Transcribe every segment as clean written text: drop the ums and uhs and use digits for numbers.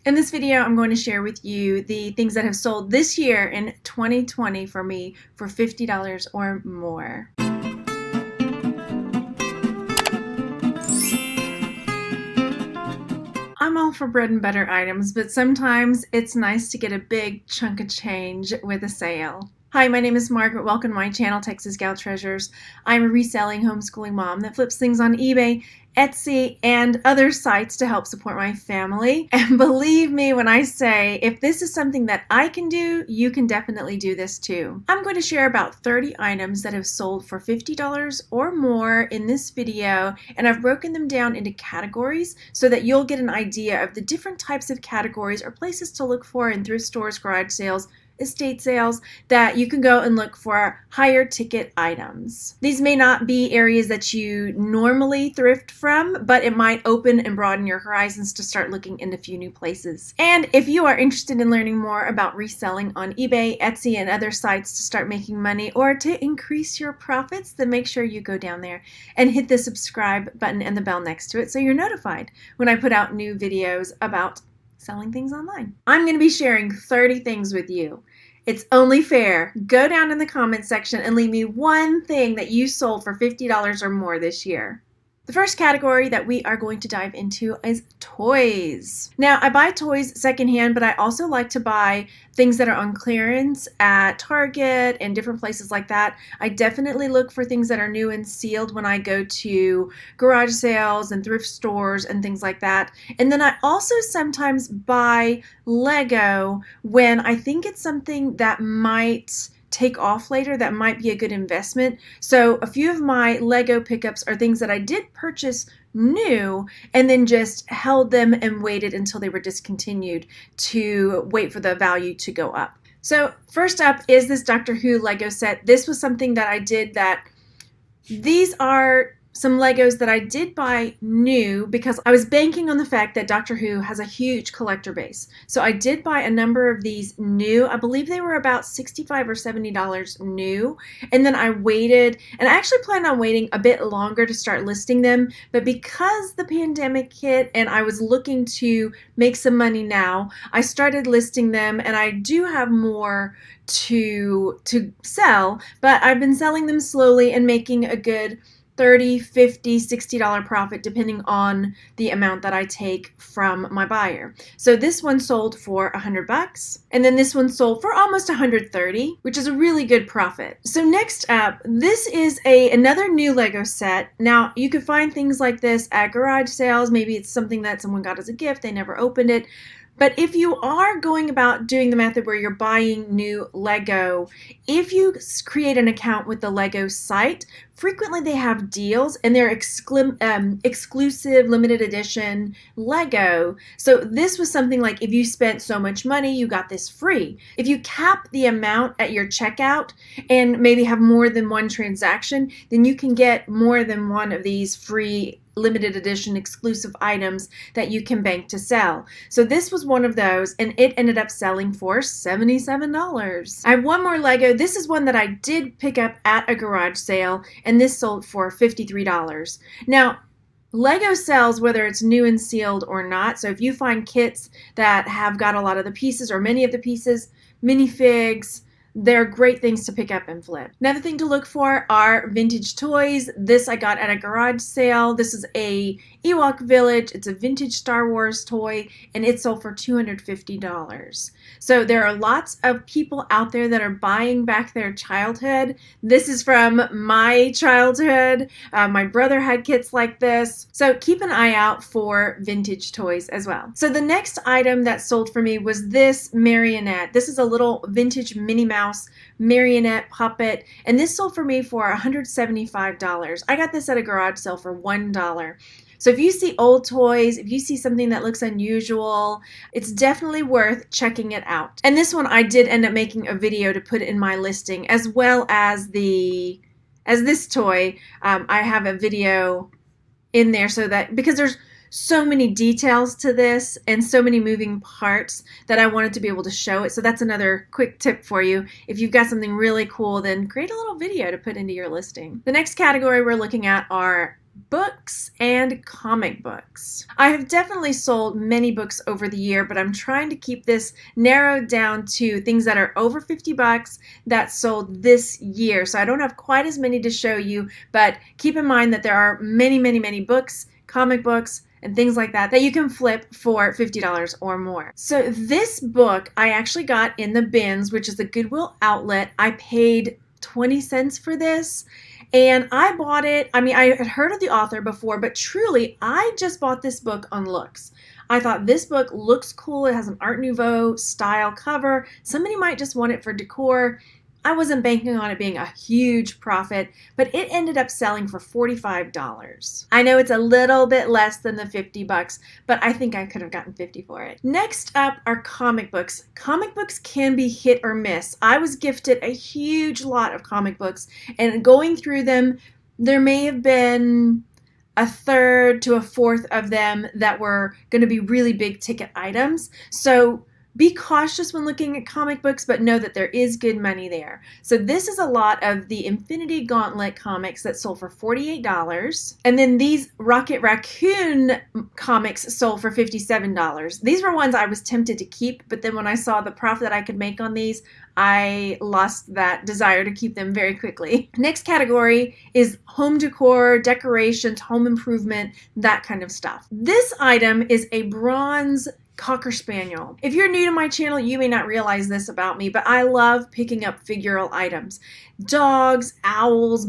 In this video, I'm going to share with you the things that have sold this year in 2020 for me for $50 or more. I'm all for bread and butter items, but sometimes it's nice to get a big chunk of change with a sale. Hi, my name is Margaret. Welcome to my channel, Texas Gal Treasures. I'm a reselling homeschooling mom that flips things on eBay, Etsy, and other sites to help support my family. And believe me when I say, if this is something that I can do, you can definitely do this too. I'm going to share about 30 items that have sold for $50 or more in this video, and I've broken them down into categories so that you'll get an idea of the different types of categories or places to look for in thrift stores, garage sales, estate sales, that you can go and look for higher ticket items. These may not be areas that you normally thrift from, but it might open and broaden your horizons to start looking into a few new places. And if you are interested in learning more about reselling on eBay, Etsy, and other sites to start making money or to increase your profits, then make sure you go down there and hit the subscribe button and the bell next to it so you're notified when I put out new videos about selling things online. I'm going to be sharing 30 things with you. It's only fair. Go down in the comments section and leave me one thing that you sold for $50 or more this year. The first category that we are going to dive into is toys. Now, I buy toys secondhand, but I also like to buy things that are on clearance at Target and different places like that. I definitely look for things that are new and sealed when I go to garage sales and thrift stores and things like that. And then I also sometimes buy Lego when I think it's something that might take off later, that might be a good investment. So a few of my Lego pickups are things that I did purchase new and then just held them and waited until they were discontinued to wait for the value to go up. So first up is this Doctor Who Lego set. This was something that I did these are some Legos that I did buy new because I was banking on the fact that Doctor Who has a huge collector base. So I did buy a number of these new. I believe they were about $65 or $70 new. And then I waited, and I actually planned on waiting a bit longer to start listing them. But because the pandemic hit and I was looking to make some money now, I started listing them, and I do have more to sell, but I've been selling them slowly and making a good $30, $50, $60 profit depending on the amount that I take from my buyer. So this one sold for $100, and then this one sold for almost $130, which is a really good profit. So next up, this is another new Lego set. Now you can find things like this at garage sales. Maybe it's something that someone got as a gift, they never opened it. But if you are going about doing the method where you're buying new Lego, if you create an account with the Lego site, frequently they have deals and they're exclusive limited edition Lego. So this was something like if you spent so much money, you got this free. If you cap the amount at your checkout and maybe have more than one transaction, then you can get more than one of these free limited edition exclusive items that you can bank to sell. So this was one of those, and it ended up selling for $77. I have one more Lego. This is one that I did pick up at a garage sale, and this sold for $53. Now, Lego sells whether it's new and sealed or not. So if you find kits that have got a lot of the pieces or many of the pieces, minifigs, they're great things to pick up and flip. Another thing to look for are vintage toys. This I got at a garage sale. This is a Ewok Village. It's a vintage Star Wars toy, and it sold for $250. So there are lots of people out there that are buying back their childhood. This is from my childhood. My brother had kits like this. So keep an eye out for vintage toys as well. So the next item that sold for me was this marionette. This is a little vintage Minnie Mouse marionette puppet, and this sold for me for $175. I got this at a garage sale for $1. So if you see old toys, if you see something that looks unusual, it's definitely worth checking it out. And this one I did end up making a video to put in my listing, as well as this toy. I have a video in there so that, because there's so many details to this and so many moving parts that I wanted to be able to show it. So that's another quick tip for you. If you've got something really cool, then create a little video to put into your listing. The next category we're looking at are books and comic books. I have definitely sold many books over the year, but I'm trying to keep this narrowed down to things that are over 50 bucks that sold this year. So I don't have quite as many to show you, but keep in mind that there are many, many, many books, comic books, and things like that that you can flip for $50 or more. So this book I actually got in the bins, which is the Goodwill Outlet. I paid 20 cents for this. And I bought it. I mean, I had heard of the author before, but truly, I just bought this book on looks. I thought this book looks cool. It has an Art Nouveau style cover. Somebody might just want it for decor. I wasn't banking on it being a huge profit, but it ended up selling for $45. I know it's a little bit less than the 50 bucks, but I think I could have gotten 50 for it. Next up are comic books. Comic books can be hit or miss. I was gifted a huge lot of comic books, and going through them, there may have been a third to a fourth of them that were going to be really big ticket items. So be cautious when looking at comic books, but know that there is good money there. So this is a lot of the Infinity Gauntlet comics that sold for $48. And then these Rocket Raccoon comics sold for $57. These were ones I was tempted to keep, but then when I saw the profit that I could make on these, I lost that desire to keep them very quickly. Next category is home decor, decorations, home improvement, that kind of stuff. This item is a bronze Cocker Spaniel. If you're new to my channel, you may not realize this about me, but I love picking up figural items. Dogs, owls,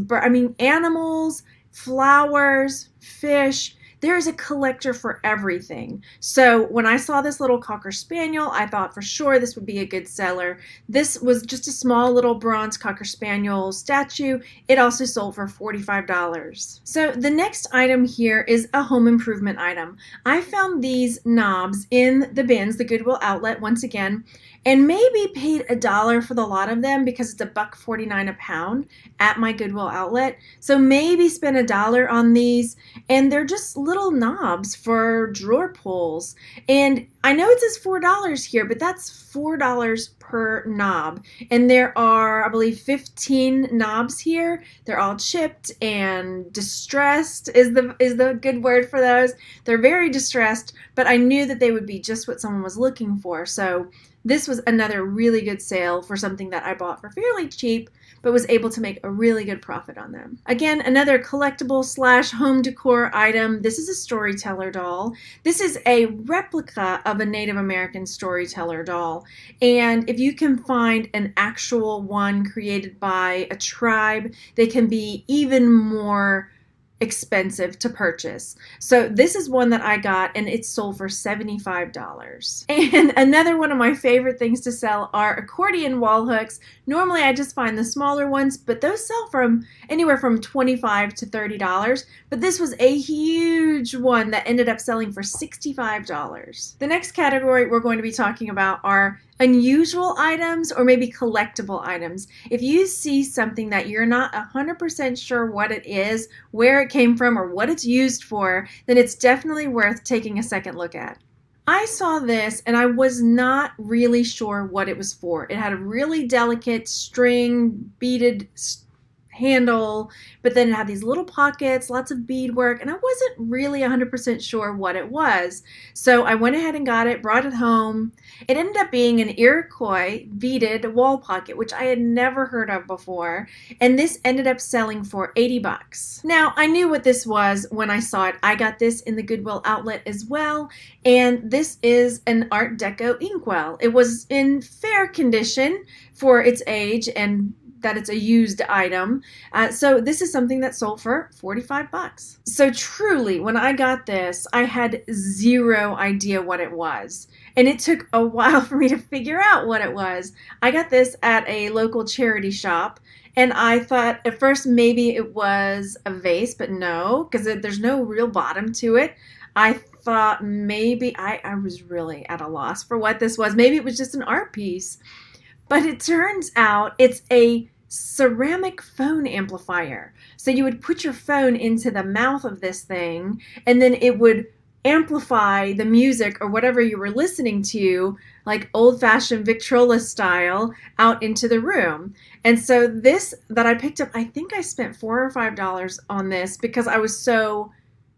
animals, flowers, fish. There's a collector for everything. So when I saw this little Cocker Spaniel, I thought for sure this would be a good seller. This was just a small little bronze Cocker Spaniel statue. It also sold for $45. So the next item here is a home improvement item. I found these knobs in the bins, the Goodwill Outlet once again, and maybe paid $1 for the lot of them because it's $1.49 a pound at my Goodwill Outlet. So maybe spend $1 on these, and they're just little knobs for drawer pulls. And I know it says $4 here, but that's $4 per knob. And there are, I believe, 15 knobs here. They're all chipped and distressed is the good word for those. They're very distressed, but I knew that they would be just what someone was looking for. So this was another really good sale for something that I bought for fairly cheap, but was able to make a really good profit on them. Again, another collectible / home decor item. This is a storyteller doll. This is a replica of a Native American storyteller doll. And if you can find an actual one created by a tribe, they can be even more expensive to purchase. So this is one that I got, and it sold for $75. And another one of my favorite things to sell are accordion wall hooks. Normally I just find the smaller ones, but those sell from anywhere from $25 to $30. But this was a huge one that ended up selling for $65. The next category we're going to be talking about are unusual items or maybe collectible items. If you see something that you're not 100% sure what it is, where it came from, or what it's used for, then it's definitely worth taking a second look at. I saw this and I was not really sure what it was for. It had a really delicate string beaded handle, but then it had these little pockets, lots of beadwork, and I wasn't really 100% sure what it was. So I went ahead and got it, brought it home. It ended up being an Iroquois beaded wall pocket, which I had never heard of before, and this ended up selling for 80 bucks. Now, I knew what this was when I saw it. I got this in the Goodwill Outlet as well, and this is an Art Deco inkwell. It was in fair condition for its age and that it's a used item. So this is something that sold for 45 bucks. So truly, when I got this, I had zero idea what it was. And it took a while for me to figure out what it was. I got this at a local charity shop, and I thought at first maybe it was a vase, but no, because there's no real bottom to it. I thought maybe, I was really at a loss for what this was. Maybe it was just an art piece. But it turns out it's a ceramic phone amplifier. So you would put your phone into the mouth of this thing, and then it would amplify the music or whatever you were listening to, like old-fashioned Victrola style, out into the room. And so this that I picked up, I think I spent $4 or $5 on this because I was so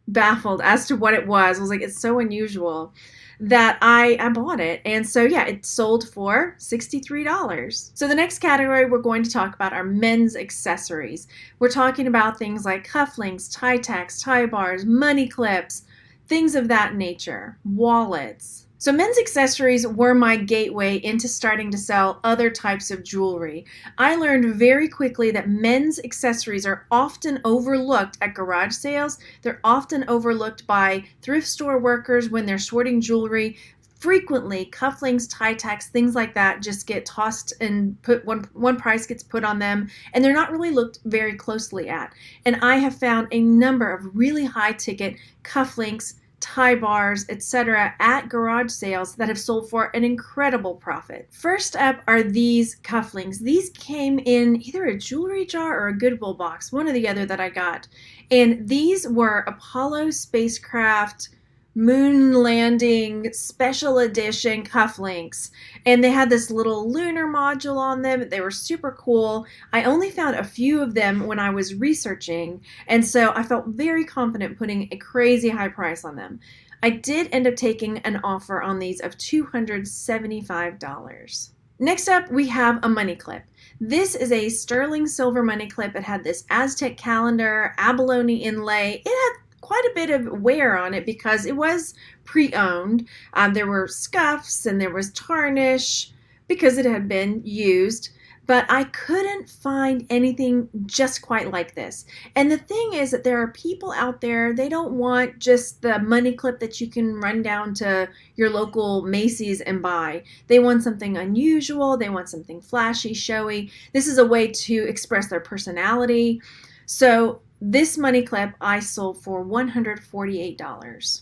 baffled as to what it was. I was like, it's so unusual that I bought it. And so yeah, it sold for $63. So the next category we're going to talk about are men's accessories. We're talking about things like cufflinks, tie tacks, tie bars, money clips, things of that nature, wallets. So men's accessories were my gateway into starting to sell other types of jewelry. I learned very quickly that men's accessories are often overlooked at garage sales. They're often overlooked by thrift store workers when they're sorting jewelry. Frequently, cufflinks, tie tacks, things like that just get tossed and put one price gets put on them, and they're not really looked very closely at. And I have found a number of really high ticket cufflinks, tie bars, etc. at garage sales that have sold for an incredible profit. First up are these cufflinks. These came in either a jewelry jar or a Goodwill box, one or the other that I got. And these were Apollo spacecraft moon landing special edition cufflinks, and they had this little lunar module on them. They were super cool. I only found a few of them when I was researching, and so I felt very confident putting a crazy high price on them. I did end up taking an offer on these of $275. Next up, we have a money clip. This is a sterling silver money clip. It had this Aztec calendar, abalone inlay. It had quite a bit of wear on it because it was pre-owned. There were scuffs and there was tarnish because it had been used, but I couldn't find anything just quite like this. And the thing is that there are people out there, they don't want just the money clip that you can run down to your local Macy's and buy. They want something unusual, they want something flashy, showy. This is a way to express their personality. So this money clip I sold for $148.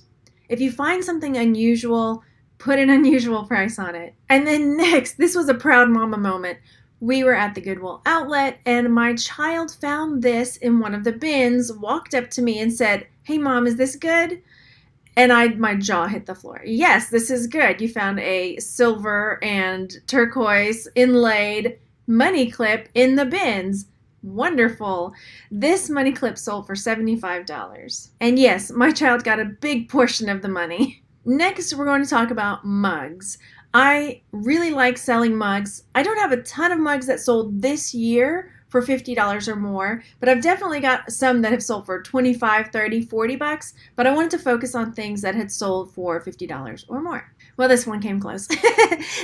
If you find something unusual, put an unusual price on it. And then next, this was a proud mama moment. We were at the Goodwill Outlet and my child found this in one of the bins, walked up to me and said, "Hey mom, is this good?" And my jaw hit the floor. Yes, this is good. You found a silver and turquoise inlaid money clip in the bins. Wonderful. This money clip sold for $75. And yes, my child got a big portion of the money. Next, we're going to talk about mugs. I really like selling mugs. I don't have a ton of mugs that sold this year for $50 or more, but I've definitely got some that have sold for $25, $30, $40, but I wanted to focus on things that had sold for $50 or more. Well, this one came close.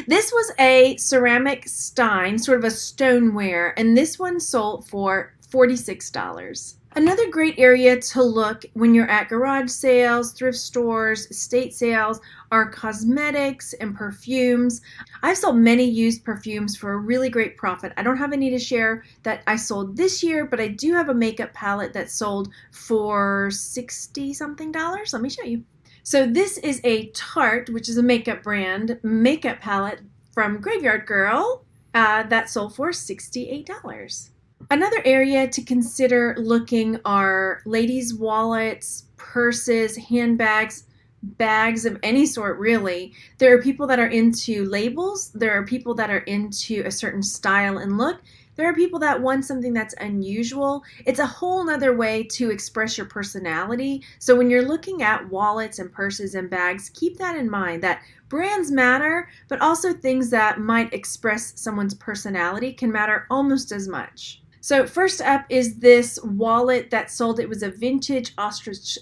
This was a ceramic stein, sort of a stoneware, and this one sold for $46. Another great area to look when you're at garage sales, thrift stores, estate sales are cosmetics and perfumes. I've sold many used perfumes for a really great profit. I don't have any to share that I sold this year, but I do have a makeup palette that sold for $60-something. Let me show you. So this is a Tarte, which is a makeup brand, makeup palette from Graveyard Girl that sold for $68. Another area to consider looking are ladies' wallets, purses, handbags, bags of any sort really. There are people that are into labels. There are people that are into a certain style and look. There are people that want something that's unusual. It's a whole nother way to express your personality. So when you're looking at wallets and purses and bags, keep that in mind that brands matter, but also things that might express someone's personality can matter almost as much. So first up is this wallet that sold. It was a vintage ostrich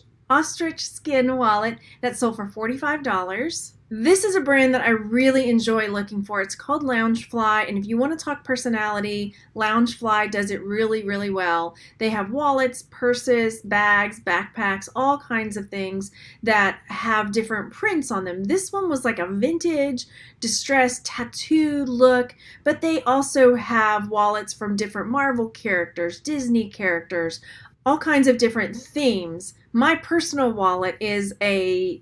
skin wallet that sold for $45. This is a brand that I really enjoy looking for. It's called Loungefly, and if you want to talk personality, Loungefly does it really, really well. They have wallets, purses, bags, backpacks, all kinds of things that have different prints on them. This one was like a vintage, distressed, tattooed look, but they also have wallets from different Marvel characters, Disney characters, all kinds of different themes. My personal wallet is a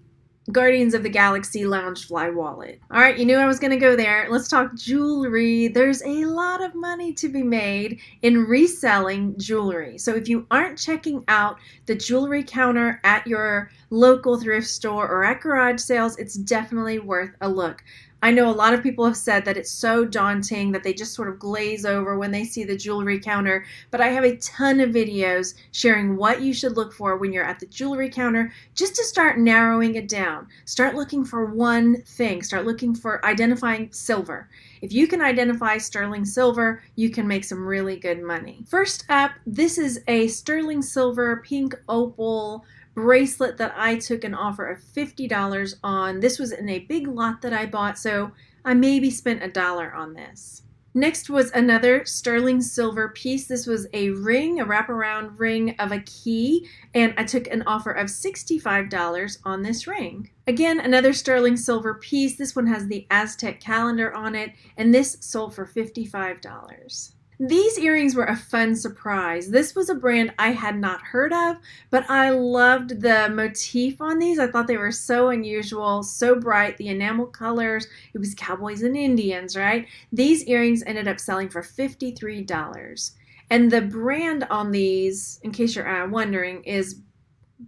Guardians of the Galaxy Loungefly wallet. All right, you knew I was going to go there. Let's talk jewelry. There's a lot of money to be made in reselling jewelry. So if you aren't checking out the jewelry counter at your local thrift store or at garage sales, it's definitely worth a look. I know a lot of people have said that it's so daunting that they just sort of glaze over when they see the jewelry counter, but I have a ton of videos sharing what you should look for when you're at the jewelry counter, just to start narrowing it down. Start looking for one thing. Start looking for identifying silver. If you can identify sterling silver, you can make some really good money. First up, this is a sterling silver pink opal bracelet that I took an offer of $50 on. This was in a big lot that I bought, so I maybe spent $1 on this. Next was another sterling silver piece. This was a ring, a wraparound ring of a key, and I took an offer of $65 on this ring. Again, another sterling silver piece. This one has the Aztec calendar on it, and this sold for $55. These earrings were a fun surprise. This was a brand I had not heard of, but I loved the motif on these. I thought they were so unusual, so bright, the enamel colors. It was cowboys and Indians, right? These earrings ended up selling for $53. And the brand on these, in case you're wondering, is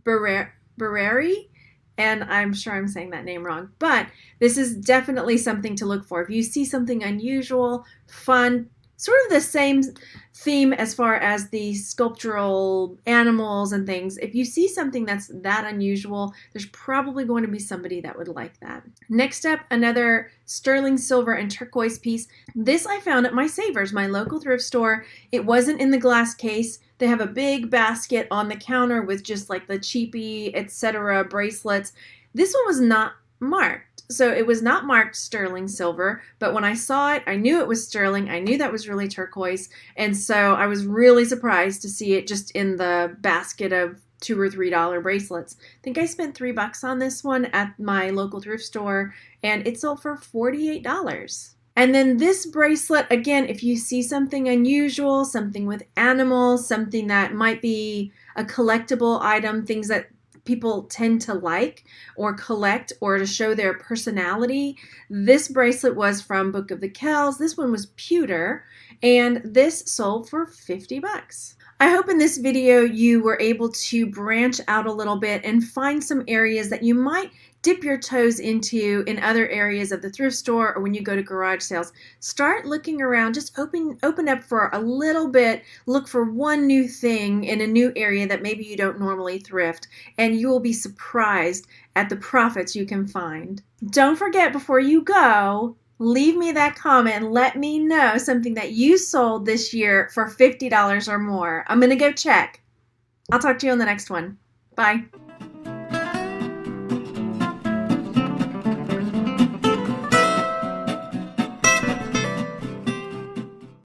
Bereri. And I'm sure I'm saying that name wrong, but this is definitely something to look for. If you see something unusual, fun, sort of the same theme as far as the sculptural animals and things. If you see something that's that unusual, there's probably going to be somebody that would like that. Next up, another sterling silver and turquoise piece. This I found at my Savers, my local thrift store. It wasn't in the glass case. They have a big basket on the counter with just like the cheapy, etc. bracelets. This one was not marked. So it was not marked sterling silver, but when I saw it, I knew it was sterling. I knew that was really turquoise. And so I was really surprised to see it just in the basket of $2 or $3 bracelets. I think I spent $3 on this one at my local thrift store, and it sold for $48. And then this bracelet, again, if you see something unusual, something with animals, something that might be a collectible item, things that people tend to like or collect or to show their personality. This bracelet was from Book of the Kells. This one was pewter, and this sold for $50. I hope in this video you were able to branch out a little bit and find some areas that you might dip your toes into in other areas of the thrift store or when you go to garage sales. Start looking around, just open up for a little bit, look for one new thing in a new area that maybe you don't normally thrift, and you will be surprised at the profits you can find. Don't forget, before you go, leave me that comment and let me know something that you sold this year for $50 or more. I'm going to go check. I'll talk to you on the next one. Bye.